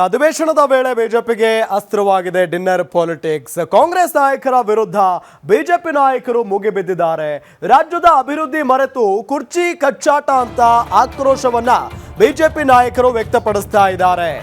ಅಧಿವೇಶನದ ವೇಳೆ ಬಿಜೆಪಿಗೆ ಅಸ್ತ್ರವಾಗಿದೆ ಡಿನ್ನರ್ ಪಾಲಿಟಿಕ್ಸ್. ಕಾಂಗ್ರೆಸ್ ನಾಯಕರ ವಿರುದ್ಧ ಬಿಜೆಪಿ ನಾಯಕರು ಮುಗಿಬಿದ್ದಿದ್ದಾರೆ. ರಾಜ್ಯದ ಅಭಿವೃದ್ಧಿ ಮರೆತು ಕುರ್ಚಿ ಕಚ್ಚಾಟ ಅಂತ ಆಕ್ರೋಶವನ್ನ ಬಿಜೆಪಿ ನಾಯಕರು ವ್ಯಕ್ತಪಡಿಸ್ತಾ ಇದ್ದಾರೆ.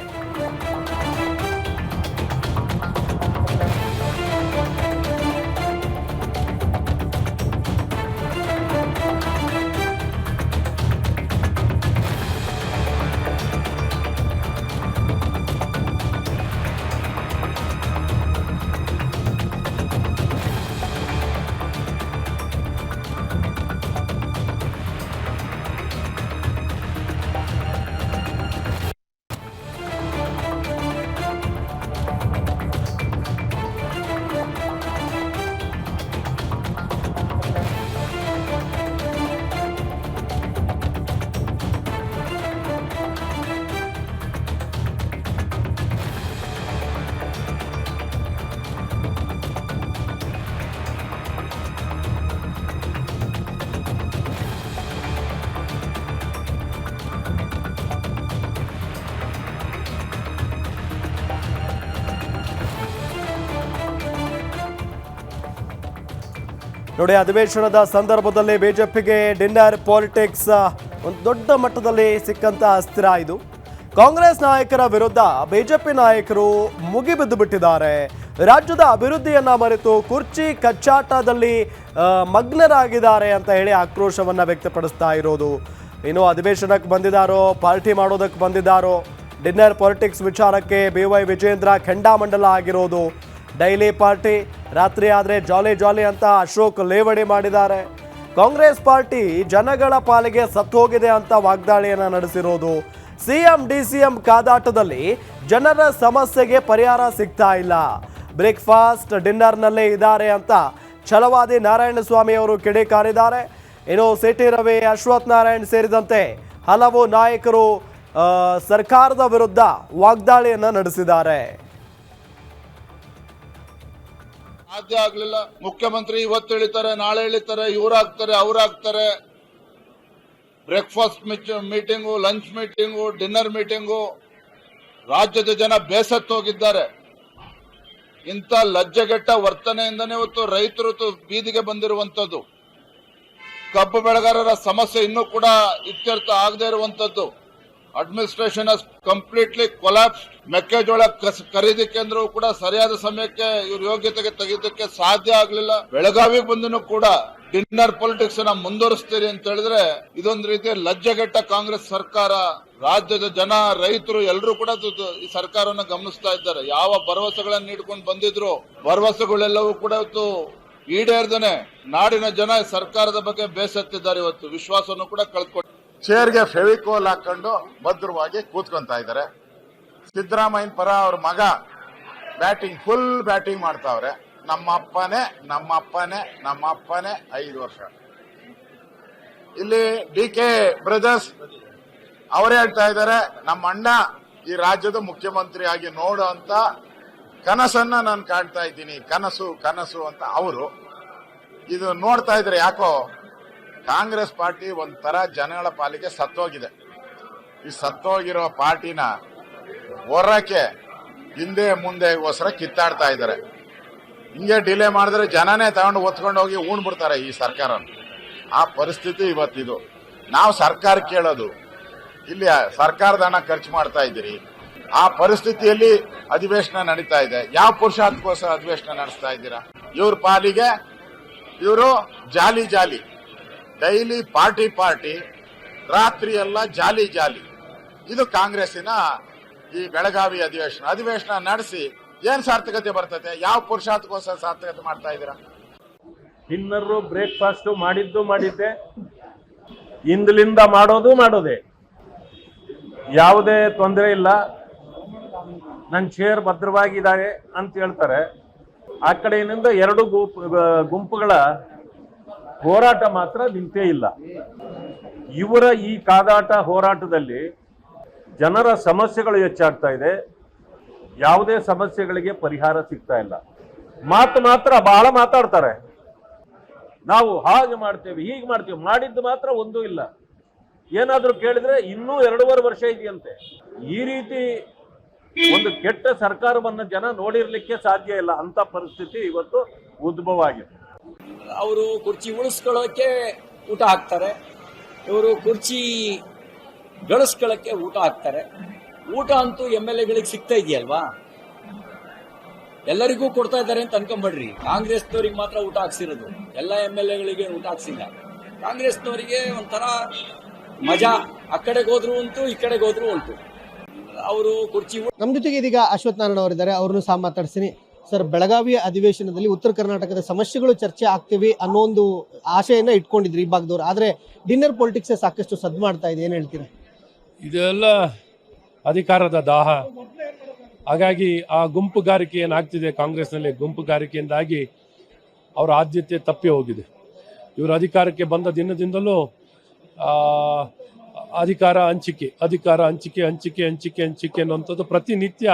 ನೋಡಿ, ಅಧಿವೇಶನದ ಸಂದರ್ಭದಲ್ಲಿ ಬಿಜೆಪಿಗೆ ಡಿನ್ನರ್ ಪಾಲಿಟಿಕ್ಸ್ ಒಂದು ದೊಡ್ಡ ಮಟ್ಟದಲ್ಲಿ ಸಿಕ್ಕಂತ ಅಸ್ತ್ರ ಇದು. ಕಾಂಗ್ರೆಸ್ ನಾಯಕರ ವಿರುದ್ಧ ಬಿಜೆಪಿ ನಾಯಕರು ಮುಗಿಬಿದ್ದು ಬಿಟ್ಟಿದ್ದಾರೆ. ರಾಜ್ಯದ ಅಭಿವೃದ್ಧಿಯನ್ನ ಮರೆತು ಕುರ್ಚಿ ಕಚ್ಚಾಟದಲ್ಲಿ ಮಗ್ನರಾಗಿದ್ದಾರೆ ಅಂತ ಹೇಳಿ ಆಕ್ರೋಶವನ್ನ ವ್ಯಕ್ತಪಡಿಸ್ತಾ ಇರೋದು. ಇನ್ನು ಅಧಿವೇಶನಕ್ಕೆ ಬಂದಿದ್ದಾರೋ, ಪಾರ್ಟಿ ಮಾಡೋದಕ್ಕೆ ಬಂದಿದ್ದಾರೋ, ಡಿನ್ನರ್ ಪಾಲಿಟಿಕ್ಸ್ ವಿಚಾರಕ್ಕೆ BY ವಿಜೇಂದ್ರ ಖಂಡಾಮಂಡಲ ಆಗಿರೋದು. ಡೈಲಿ ಪಾರ್ಟಿ, ರಾತ್ರಿ ಆದರೆ ಜಾಲಿ ಜಾಲಿ ಅಂತ ಅಶೋಕ್ ಲೇವಡಿ ಮಾಡಿದ್ದಾರೆ. ಕಾಂಗ್ರೆಸ್ ಪಾರ್ಟಿ ಜನಗಳ ಪಾಲಿಗೆ ಸತ್ತೋಗಿದೆ ಅಂತ ವಾಗ್ದಾಳಿಯನ್ನು ನಡೆಸಿರೋದು. CM DCM ಕಾದಾಟದಲ್ಲಿ ಜನರ ಸಮಸ್ಯೆಗೆ ಪರಿಹಾರ ಸಿಗ್ತಾ ಇಲ್ಲ. ಬ್ರೇಕ್ಫಾಸ್ಟ್ ಡಿನ್ನರ್ನಲ್ಲೇ ಇದ್ದಾರೆ ಅಂತ ಛಲವಾದಿ ನಾರಾಯಣಸ್ವಾಮಿ ಅವರು ಕಿಡಿಕಾರಿದ್ದಾರೆ. ಇನ್ನು ಸಿಟಿ ರವಿ, ಅಶ್ವಥ್ ನಾರಾಯಣ್ ಸೇರಿದಂತೆ ಹಲವು ನಾಯಕರು ಸರ್ಕಾರದ ವಿರುದ್ಧ ವಾಗ್ದಾಳಿಯನ್ನು ನಡೆಸಿದ್ದಾರೆ. ಸಾಧ್ಯ ಆಗ್ಲಿಲ್ಲ. ಮುಖ್ಯಮಂತ್ರಿ ಇವತ್ತು ಹೇಳಿತಾರೆ, ನಾಳೆ ಹೇಳಿತಾರೆ, ಇವರಾಗ್ತಾರೆ, ಅವರಾಗ್ತಾರೆ. Breakfast meeting, lunch meeting, dinner meeting, ರಾಜ್ಯದ ಜನ ಬೇಸತ್ತೋಗಿದ್ದಾರೆ. ಇಂಥ ಲಜ್ಜೆಗೆಟ್ಟ ವರ್ತನೆಯಿಂದನೇ ಇವತ್ತು ರೈತರು ಬೀದಿಗೆ ಬಂದಿರುವಂತದ್ದು. ಕಬ್ಬು ಬೆಳೆಗಾರರ ಸಮಸ್ಯೆ ಇನ್ನೂ ಕೂಡ ಇತ್ಯರ್ಥ ಆಗದೆ ಇರುವಂತದ್ದು. ಅಡ್ಮಿನಿಸ್ಟ್ರೇಷನ್ ಹಸ್ ಕಂಪ್ಲೀಟ್ಲಿ ಕೊಲಾಪ್ಸ್. ಮೆಕ್ಕೆಜೋಳ ಖರೀದಿ ಕೇಂದ್ರವು ಕೂಡ ಸರಿಯಾದ ಸಮಯಕ್ಕೆ ಇವ್ರ ಯೋಗ್ಯತೆಗೆ ತೆಗೆದಕ್ಕೆ ಸಾಧ್ಯ ಆಗಲಿಲ್ಲ. ಬೆಳಗಾವಿಗೆ ಬಂದನು ಕೂಡ ಡಿನ್ನರ್ ಪಾಲಿಟಿಕ್ಸ್ ನ ಮುಂದುವರಿಸ್ತೀರಿ ಅಂತ ಹೇಳಿದ್ರೆ ಇದೊಂದು ರೀತಿಯ ಲಜ್ಜೆಗೆಟ್ಟ ಕಾಂಗ್ರೆಸ್ ಸರ್ಕಾರ. ರಾಜ್ಯದ ಜನ, ರೈತರು ಎಲ್ಲರೂ ಕೂಡ ಈ ಸರ್ಕಾರವನ್ನು ಗಮನಿಸ್ತಾ ಇದ್ದಾರೆ. ಯಾವ ಭರವಸೆಗಳನ್ನು ನೀಡ್ಕೊಂಡು ಬಂದಿದ್ರು, ಭರವಸೆಗಳೆಲ್ಲವೂ ಕೂಡ ಇವತ್ತು ಈಡೇರ್ದೇನೆ ನಾಡಿನ ಜನ ಸರ್ಕಾರದ ಬಗ್ಗೆ ಬೇಸತ್ತಿದ್ದಾರೆ. ಇವತ್ತು ವಿಶ್ವಾಸವನ್ನು ಕೂಡ ಕಳ್ಕೊಂಡು ಚೇರ್ಗೆ ಫೆವಿಕೋಲ್ ಹಾಕೊಂಡು ಭದ್ರವಾಗಿ ಕೂತ್ಕೊಂತ ಇದ್ದಾರೆ. ಸಿದ್ದರಾಮಯ್ಯನ ಪರ ಅವ್ರ ಮಗ ಫುಲ್ ಬ್ಯಾಟಿಂಗ್ ಮಾಡ್ತಾವ್ರೆ. ನಮ್ಮಪ್ಪನೇ 5 ವರ್ಷ. ಇಲ್ಲಿ DK ಬ್ರದರ್ಸ್ ಅವರೇ ಹೇಳ್ತಾ ಇದ್ದಾರೆ, ನಮ್ಮ ಅಣ್ಣ ಈ ರಾಜ್ಯದ ಮುಖ್ಯಮಂತ್ರಿ ಆಗಿ ನೋಡು ಅಂತ ಕನಸನ್ನ ನಾನು ಕಾಣ್ತಾ ಇದ್ದೀನಿ. ಕನಸು ಅಂತ ಅವರು ಇದು ನೋಡ್ತಾ ಇದ್ರೆ ಯಾಕೋ ಕಾಂಗ್ರೆಸ್ ಪಾರ್ಟಿ ಒಂಥರ ಜನಗಳ ಪಾಲಿಗೆ ಸತ್ತೋಗಿದೆ. ಈ ಸತ್ತೋಗಿರೋ ಪಾರ್ಟಿನ ಹೊರಕ್ಕೆ ಹಿಂದೆ ಮುಂದೆಗೋಸ್ಕರ ಕಿತ್ತಾಡ್ತಾ ಇದ್ದಾರೆ. ಹಿಂಗೆ ಡಿಲೇ ಮಾಡಿದ್ರೆ ಜನನೇ ತಗೊಂಡು ಒತ್ಕೊಂಡು ಹೋಗಿ ಉಣ್ಬಿಡ್ತಾರೆ ಈ ಸರ್ಕಾರ. ಆ ಪರಿಸ್ಥಿತಿ ಇವತ್ತಿದು. ನಾವು ಸರ್ಕಾರ ಕೇಳೋದು, ಇಲ್ಲಿ ಸರ್ಕಾರದ ಹಣ ಖರ್ಚು ಮಾಡ್ತಾ ಇದ್ದೀರಿ. ಆ ಪರಿಸ್ಥಿತಿಯಲ್ಲಿ ಅಧಿವೇಶನ ನಡೀತಾ ಇದೆ. ಯಾವ ಪುರುಷಾರ್ಥಕ್ಕೋಸ್ಕರ ಅಧಿವೇಶನ ನಡೆಸ್ತಾ ಇದ್ದೀರಾ? ಇವ್ರ ಪಾಲಿಗೆ ಇವರು ಜಾಲಿ ಡೈಲಿ ಪಾರ್ಟಿ, ರಾತ್ರಿ ಎಲ್ಲ ಜಾಲಿ. ಇದು ಕಾಂಗ್ರೆಸ್ಸಿನ ಈ ಬೆಳಗಾವಿ ಅಧಿವೇಶನ ನಡೆಸಿ ಏನ್ ಸಾರ್ಥಕತೆ ಬರ್ತದೆ? ಯಾವ ಪುರುಷಾರ್ಥಕ್ಕೋಸ್ಕರ ಸಾರ್ಥಕತೆ ಮಾಡ್ತಾ ಇದ್ದೀರಾ? ಡಿನ್ನರು, ಬ್ರೇಕ್ಫಾಸ್ಟ್ ಮಾಡಿದ್ದೆ, ಇಂದಲಿಂದ ಮಾಡೋದೇ. ಯಾವುದೇ ತೊಂದರೆ ಇಲ್ಲ, ನನ್ನ ಚೇರ್ ಭದ್ರವಾಗಿದ್ದಾರೆ ಅಂತ ಹೇಳ್ತಾರೆ. ಆ ಕಡೆಯಿಂದ 2 ಗುಂಪುಗಳ ಹೋರಾಟ ಮಾತ್ರ ನಿಂತೇ ಇಲ್ಲ. ಇವರ ಈ ಕಾದಾಟ ಹೋರಾಟದಲ್ಲಿ ಜನರ ಸಮಸ್ಯೆಗಳು ಹೆಚ್ಚಾಗ್ತಾ ಇದೆ. ಯಾವುದೇ ಸಮಸ್ಯೆಗಳಿಗೆ ಪರಿಹಾರ ಸಿಗ್ತಾ ಇಲ್ಲ. ಮಾತ್ರ ಬಹಳ ಮಾತಾಡ್ತಾರೆ. ನಾವು ಹಾಗೆ ಮಾಡ್ತೇವೆ, ಹೀಗೆ ಮಾಡ್ತೇವೆ, ಮಾಡಿದ್ದು ಮಾತ್ರ ಒಂದೂ ಇಲ್ಲ. ಏನಾದರೂ ಕೇಳಿದ್ರೆ ಇನ್ನೂ 2.5 ವರ್ಷ ಇದೆಯಂತೆ. ಈ ರೀತಿ ಒಂದು ಕೆಟ್ಟ ಸರ್ಕಾರವನ್ನ ಜನ ನೋಡಿರ್ಲಿಕ್ಕೆ ಸಾಧ್ಯ ಇಲ್ಲ ಅಂತ ಪರಿಸ್ಥಿತಿ ಇವತ್ತು ಉದ್ಭವ ಆಗಿದೆ. ಅವರು ಕುರ್ಚಿ ಉಳಿಸ್ಕೊಳ್ಳೋಕೆ ಊಟ ಹಾಕ್ತಾರೆ, ಇವರು ಕುರ್ಚಿ ಗಳಿಸ್ಕೊಳ್ಳೋಕೆ ಊಟ ಹಾಕ್ತಾರೆ. ಊಟ ಅಂತೂ MLA-ಗಳಿಗೆ ಸಿಗ್ತಾ ಇದೆಯಲ್ವಾ, ಎಲ್ಲರಿಗೂ ಕೊಡ್ತಾ ಇದ್ದಾರೆ ಅಂತ ಅನ್ಕೊಂಬೇಡ್ರಿ. ಕಾಂಗ್ರೆಸ್ನವ್ರಿಗೆ ಮಾತ್ರ ಊಟ ಹಾಕ್ಸಿರೋದು, ಎಲ್ಲ MLA-ಗಳಿಗೆ ಊಟ ಹಾಕ್ಸಿಲ್ಲ. ಕಾಂಗ್ರೆಸ್ನವರಿಗೆ ಒಂಥರ ಮಜಾ, ಆ ಕಡೆಗೆ ಹೋದ್ರು ಉಂಟು, ಈ ಕಡೆಗೆ ಹೋದ್ರು ಉಂಟು. ಅವರು ಕುರ್ಚಿ ನಮ್ಮ ಜೊತೆಗೆ ಇದೀಗ ಅಶ್ವಥ್ ನಾರಾಯಣ ಅವರಿದ್ದಾರೆ, ಅವ್ರನ್ನು ಸಹ ಮಾತಾಡ್ತೀನಿ. ಸರ್, ಬೆಳಗಾವಿ ಅಧಿವೇಶನದಲ್ಲಿ ಉತ್ತರ ಕರ್ನಾಟಕದ ಸಮಸ್ಯೆಗಳು ಚರ್ಚೆ ಆಗ್ತೀವಿ ಅನ್ನೋ ಒಂದು ಆಶೆಯನ್ನ ಇಟ್ಕೊಂಡಿದ್ರು ಈ ಭಾಗದವ್ರು. ಆದ್ರೆ ಡಿನ್ನರ್ ಪೊಲಿಟಿಕ್ಸ್ ಸಾಕಷ್ಟು ಸದ್ದು ಮಾಡ್ತಾ ಇದೆ, ಏನ್ ಹೇಳ್ತೀರಾ? ಇದೆಲ್ಲ ಅಧಿಕಾರದ ದಾಹ. ಹಾಗಾಗಿ ಆ ಗುಂಪುಗಾರಿಕೆ ಏನಾಗ್ತಿದೆ ಕಾಂಗ್ರೆಸ್ನಲ್ಲಿ, ಗುಂಪುಗಾರಿಕೆಯಿಂದಾಗಿ ಅವರ ಆದ್ಯತೆ ತಪ್ಪಿ ಹೋಗಿದೆ. ಇವರು ಅಧಿಕಾರಕ್ಕೆ ಬಂದ ದಿನದಿಂದಲೂ ಅಧಿಕಾರ ಹಂಚಿಕೆ ಅನ್ನುವಂಥದ್ದು ಪ್ರತಿನಿತ್ಯ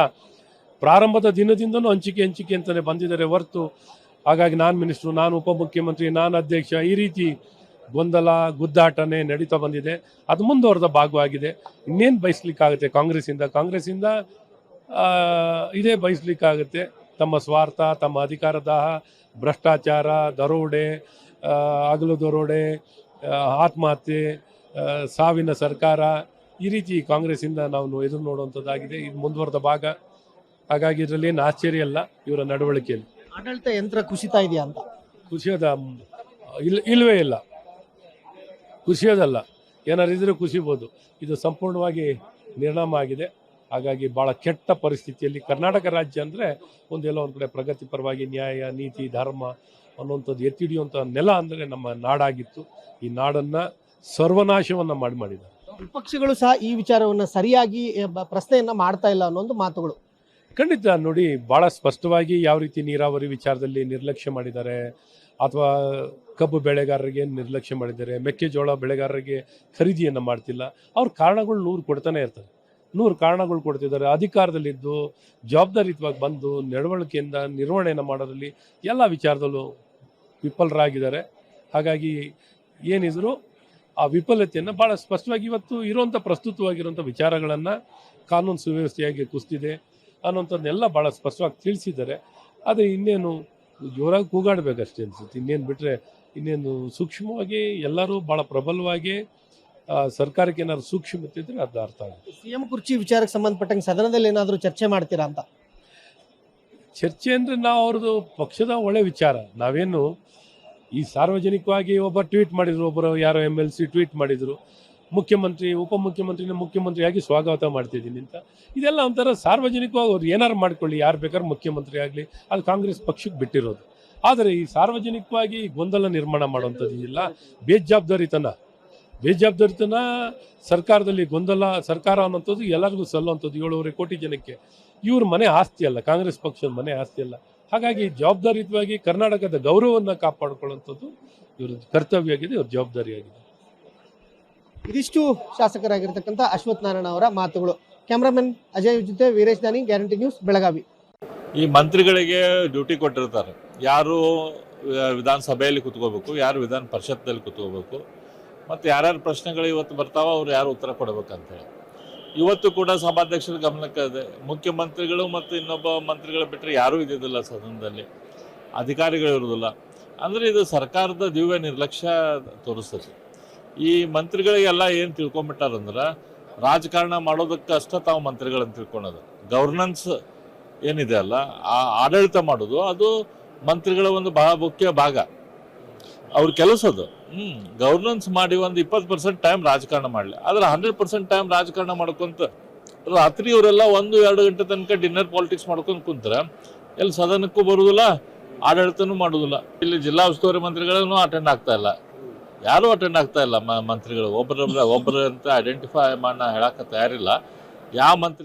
ಪ್ರಾರಂಭದ ದಿನದಿಂದಲೂ ಹಂಚಿಕೆ ಅಂತಲೇ ಬಂದಿದ್ದಾರೆ ಹೊರತು, ಹಾಗಾಗಿ ನಾನು ಮಿನಿಸ್ಟ್ರು, ನಾನು ಉಪಮುಖ್ಯಮಂತ್ರಿ, ನಾನು ಅಧ್ಯಕ್ಷ, ಈ ರೀತಿ ಗೊಂದಲ ಗುದ್ದಾಟನೇ ನಡೀತಾ ಬಂದಿದೆ. ಅದು ಮುಂದುವರೆದ ಭಾಗವಾಗಿದೆ. ಇನ್ನೇನು ಬಯಸ್ಲಿಕ್ಕಾಗುತ್ತೆ ಕಾಂಗ್ರೆಸ್ಸಿಂದ ಇದೇ ಬಯಸ್ಲಿಕ್ಕಾಗುತ್ತೆ. ತಮ್ಮ ಸ್ವಾರ್ಥ, ತಮ್ಮ ಅಧಿಕಾರ ದಾಹ, ಭ್ರಷ್ಟಾಚಾರ, ದರೋಡೆ, ಹಗಲು ದರೋಡೆ, ಆತ್ಮಹತ್ಯೆ, ಸಾವಿನ ಸರ್ಕಾರ, ಈ ರೀತಿ ಕಾಂಗ್ರೆಸ್ಸಿಂದ ನಾವು ಎದುರು ನೋಡುವಂಥದ್ದಾಗಿದೆ. ಇದು ಮುಂದುವರೆದ ಭಾಗ. ಹಾಗಾಗಿ ಇದರಲ್ಲಿ ಏನು ಆಶ್ಚರ್ಯ ಇಲ್ಲ ಇವರ ನಡವಳಿಕೆಯಲ್ಲಿ. ಆಡಳಿತ ಯಂತ್ರ ಕುಸಿತಾ ಇದೆಯಾ ಅಂತ? ಕುಸಿಯೋದ ಇಲ್ಲವೇ ಇಲ್ಲ, ಕುಸಿಯೋದಲ್ಲ. ಏನಾದ್ರು ಇದ್ರೆ ಕುಸಿಬೋದು. ಇದು ಸಂಪೂರ್ಣವಾಗಿ ನಿರ್ನಾಮ ಆಗಿದೆ. ಹಾಗಾಗಿ ಭಾಳ ಕೆಟ್ಟ ಪರಿಸ್ಥಿತಿಯಲ್ಲಿ ಕರ್ನಾಟಕ ರಾಜ್ಯ ಅಂದರೆ ಒಂದೆಲ್ಲ ಒಂದು ಕಡೆ ಪ್ರಗತಿಪರವಾಗಿ ನ್ಯಾಯ, ನೀತಿ, ಧರ್ಮ ಅನ್ನುವಂಥದ್ದು ಎತ್ತಿ ಹಿಡಿಯುವಂಥ ನೆಲ ಅಂದರೆ ನಮ್ಮ ನಾಡಾಗಿತ್ತು. ಈ ನಾಡನ್ನು ಸರ್ವನಾಶವನ್ನು ಮಾಡಿದ್ದಾರೆ. ವಿಪಕ್ಷಗಳು ಸಹ ಈ ವಿಚಾರವನ್ನ ಸರಿಯಾಗಿ ಪ್ರಶ್ನೆಯನ್ನ ಮಾಡ್ತಾ ಇಲ್ಲ ಅನ್ನೋ ಒಂದು ಮಾತುಗಳು. ಖಂಡಿತ ನೋಡಿ, ಭಾಳ ಸ್ಪಷ್ಟವಾಗಿ ಯಾವ ರೀತಿ ನೀರಾವರಿ ವಿಚಾರದಲ್ಲಿ ನಿರ್ಲಕ್ಷ್ಯ ಮಾಡಿದ್ದಾರೆ, ಅಥವಾ ಕಬ್ಬು ಬೆಳೆಗಾರರಿಗೆ ನಿರ್ಲಕ್ಷ್ಯ ಮಾಡಿದ್ದಾರೆ, ಮೆಕ್ಕೆಜೋಳ ಬೆಳೆಗಾರರಿಗೆ ಖರೀದಿಯನ್ನು ಮಾಡ್ತಿಲ್ಲ. ಅವ್ರ ಕಾರಣಗಳು 100 ಕೊಡ್ತಾನೆ ಇರ್ತಾರೆ, 100 ಕಾರಣಗಳು ಕೊಡ್ತಿದ್ದಾರೆ. ಅಧಿಕಾರದಲ್ಲಿದ್ದು ಜವಾಬ್ದಾರಿಯುತವಾಗಿ ಬಂದು ನಡವಳಿಕೆಯಿಂದ ನಿರ್ವಹಣೆಯನ್ನು ಮಾಡೋದ್ರಲ್ಲಿ ಎಲ್ಲ ವಿಚಾರದಲ್ಲೂ ವಿಫಲರಾಗಿದ್ದಾರೆ. ಹಾಗಾಗಿ ಏನಿದ್ರು ಆ ವಿಫಲತೆಯನ್ನು ಭಾಳ ಸ್ಪಷ್ಟವಾಗಿ ಇವತ್ತು ಇರುವಂಥ ಪ್ರಸ್ತುತವಾಗಿರುವಂಥ ವಿಚಾರಗಳನ್ನು ಕಾನೂನು ಸುವ್ಯವಸ್ಥೆಯಾಗಿ ಕುಸಿದಿದೆ ಅನ್ನೋಂಥದ್ದನ್ನೆಲ್ಲ ಭಾಳ ಸ್ಪಷ್ಟವಾಗಿ ತಿಳಿಸಿದ್ದಾರೆ. ಆದರೆ ಇನ್ನೇನು ಜೋರಾಗಿ ಕೂಗಾಡಬೇಕಷ್ಟೇ ಅನಿಸುತ್ತೆ. ಇನ್ನೇನು ಬಿಟ್ಟರೆ ಇನ್ನೇನು ಸೂಕ್ಷ್ಮವಾಗಿ ಎಲ್ಲರೂ ಭಾಳ ಪ್ರಬಲವಾಗಿ ಸರ್ಕಾರಕ್ಕೆ ಏನಾದ್ರು ಸೂಕ್ಷ್ಮತೆ ಇದ್ದರೆ ಅದು ಅರ್ಥ ಆಗುತ್ತೆ. ಸಿಎಂ ಕುರ್ಚಿ ವಿಚಾರಕ್ಕೆ ಸಂಬಂಧಪಟ್ಟಂಗೆ ಸದನದಲ್ಲಿ ಏನಾದರೂ ಚರ್ಚೆ ಮಾಡ್ತೀರಾ ಅಂತ? ಚರ್ಚೆ ಅಂದರೆ ನಾವು ಅವ್ರದ್ದು ಪಕ್ಷದ ಒಳ್ಳೆ ವಿಚಾರ. ನಾವೇನು ಈ ಸಾರ್ವಜನಿಕವಾಗಿ ಒಬ್ಬ ಟ್ವೀಟ್ ಮಾಡಿದ್ರು, ಒಬ್ಬರು ಯಾರೋ MLC ಟ್ವೀಟ್ ಮಾಡಿದರು, ಮುಖ್ಯಮಂತ್ರಿ ಮುಖ್ಯಮಂತ್ರಿಯಾಗಿ ಸ್ವಾಗತ ಮಾಡ್ತಿದ್ದೀನಿ ಅಂತ. ಇದೆಲ್ಲ ಒಂಥರ ಸಾರ್ವಜನಿಕವಾಗಿ ಅವ್ರು ಏನಾರು ಮಾಡ್ಕೊಳ್ಳಿ, ಯಾರು ಬೇಕಾದ್ರೂ ಮುಖ್ಯಮಂತ್ರಿ ಆಗಲಿ, ಅದು ಕಾಂಗ್ರೆಸ್ ಪಕ್ಷಕ್ಕೆ ಬಿಟ್ಟಿರೋದು. ಆದರೆ ಈ ಸಾರ್ವಜನಿಕವಾಗಿ ಗೊಂದಲ ನಿರ್ಮಾಣ ಮಾಡುವಂಥದ್ದು ಇಲ್ಲ. ಬೇಜವಾಬ್ದಾರಿತನ ಸರ್ಕಾರದಲ್ಲಿ ಗೊಂದಲ, ಸರ್ಕಾರ ಅನ್ನೋಂಥದ್ದು ಎಲ್ಲರಿಗೂ ಸಲ್ಲುವಂಥದ್ದು. 7.5 ಕೋಟಿ ಜನಕ್ಕೆ ಇವ್ರ ಮನೆ ಆಸ್ತಿ ಅಲ್ಲ, ಕಾಂಗ್ರೆಸ್ ಪಕ್ಷದ ಮನೆ ಆಸ್ತಿ ಅಲ್ಲ. ಹಾಗಾಗಿ ಜವಾಬ್ದಾರಿಯುತವಾಗಿ ಕರ್ನಾಟಕದ ಗೌರವವನ್ನು ಕಾಪಾಡಿಕೊಳ್ಳುವಂಥದ್ದು ಇವ್ರ ಕರ್ತವ್ಯ ಆಗಿದೆ, ಇವ್ರ ಜವಾಬ್ದಾರಿ ಆಗಿದೆ. ಇದಿಷ್ಟು ಶಾಸಕರಾಗಿರ್ತಕ್ಕಂಥ ಅಶ್ವಥ್ ನಾರಾಯಣ ಅವರ ಮಾತುಗಳು. ಕ್ಯಾಮ್ರಾಮನ್ ಅಜಯ್ ಜೊತೆ ವೀರೇಶ್ ದಾನಿ, ಗ್ಯಾರಂಟಿ ನ್ಯೂಸ್, ಬೆಳಗಾವಿ. ಈ ಮಂತ್ರಿಗಳಿಗೆ ಡ್ಯೂಟಿ ಕೊಟ್ಟಿರ್ತಾರೆ, ಯಾರು ವಿಧಾನಸಭೆಯಲ್ಲಿ ಕುತ್ಕೋಬೇಕು, ಯಾರು ವಿಧಾನ ಪರಿಷತ್ನಲ್ಲಿ ಕುತ್ಕೋಬೇಕು, ಮತ್ತು ಯಾರ್ಯಾರು ಪ್ರಶ್ನೆಗಳು ಇವತ್ತು ಬರ್ತಾವ ಅವ್ರು ಯಾರು ಉತ್ತರ ಕೊಡಬೇಕಂತೇಳಿ. ಇವತ್ತು ಕೂಡ ಸಭಾಧ್ಯಕ್ಷರ ಗಮನಕ್ಕೆ ಇದೆ, ಮುಖ್ಯಮಂತ್ರಿಗಳು ಮತ್ತು ಇನ್ನೊಬ್ಬ ಮಂತ್ರಿಗಳು ಬಿಟ್ಟರೆ ಯಾರೂ ಇದ್ದಿದ್ದಿಲ್ಲ ಸದನದಲ್ಲಿ, ಅಧಿಕಾರಿಗಳು ಇರೋದಿಲ್ಲ. ಅಂದರೆ ಇದು ಸರ್ಕಾರದ ದಿವ್ಯ ನಿರ್ಲಕ್ಷ್ಯ ತೋರಿಸ್ತದೆ. ಈ ಮಂತ್ರಿಗಳಿಗೆಲ್ಲ ಏನು ತಿಳ್ಕೊಂಬಿಟ್ಟಾರಂದ್ರೆ ರಾಜಕಾರಣ ಮಾಡೋದಕ್ಕೆ ಅಷ್ಟೇ ತಾವು ಮಂತ್ರಿಗಳಂತ ತಿಳ್ಕೊಳೋದು. ಗವರ್ನೆನ್ಸ್ ಏನಿದೆ ಅಲ್ಲ, ಆ ಆಡಳಿತ ಮಾಡೋದು ಅದು ಮಂತ್ರಿಗಳ ಒಂದು ಬಹಳ ಮುಖ್ಯ ಭಾಗ, ಅವ್ರ ಕೆಲಸದು. ಗವರ್ನೆನ್ಸ್ ಮಾಡಿ ಒಂದು 20% ಟೈಮ್ ರಾಜಕಾರಣ ಮಾಡಲಿ, ಆದರೆ 100% ಟೈಮ್ ರಾಜಕಾರಣ ಮಾಡ್ಕೊಂತ ರಾತ್ರಿ ಇವರೆಲ್ಲ 1-2 ಗಂಟೆ ತನಕ ಡಿನ್ನರ್ ಪಾಲಿಟಿಕ್ಸ್ ಮಾಡ್ಕೊಂಡು ಕುಂತ್ರೆ ಎಲ್ಲಿ ಸದನಕ್ಕೂ ಬರುವುದಿಲ್ಲ, ಆಡಳಿತನೂ ಮಾಡೋದಿಲ್ಲ. ಇಲ್ಲಿ ಜಿಲ್ಲಾ ಉಸ್ತುವಾರಿ ಮಂತ್ರಿಗಳೂ ಅಟೆಂಡ್ ಆಗ್ತಾ ಇಲ್ಲ, ಯಾರೂ ಅಟೆಂಡ್ ಆಗ್ತಾ ಇಲ್ಲ. ಮಂತ್ರಿಗಳು ಒಬ್ಬರು ಅಂತ ಐಡೆಂಟಿಫೈ ಮಾಡಿ ಹೇಳಕ್ಕೆ ತಯಾರಿಲ್ಲ ಯಾವ ಮಂತ್ರಿ.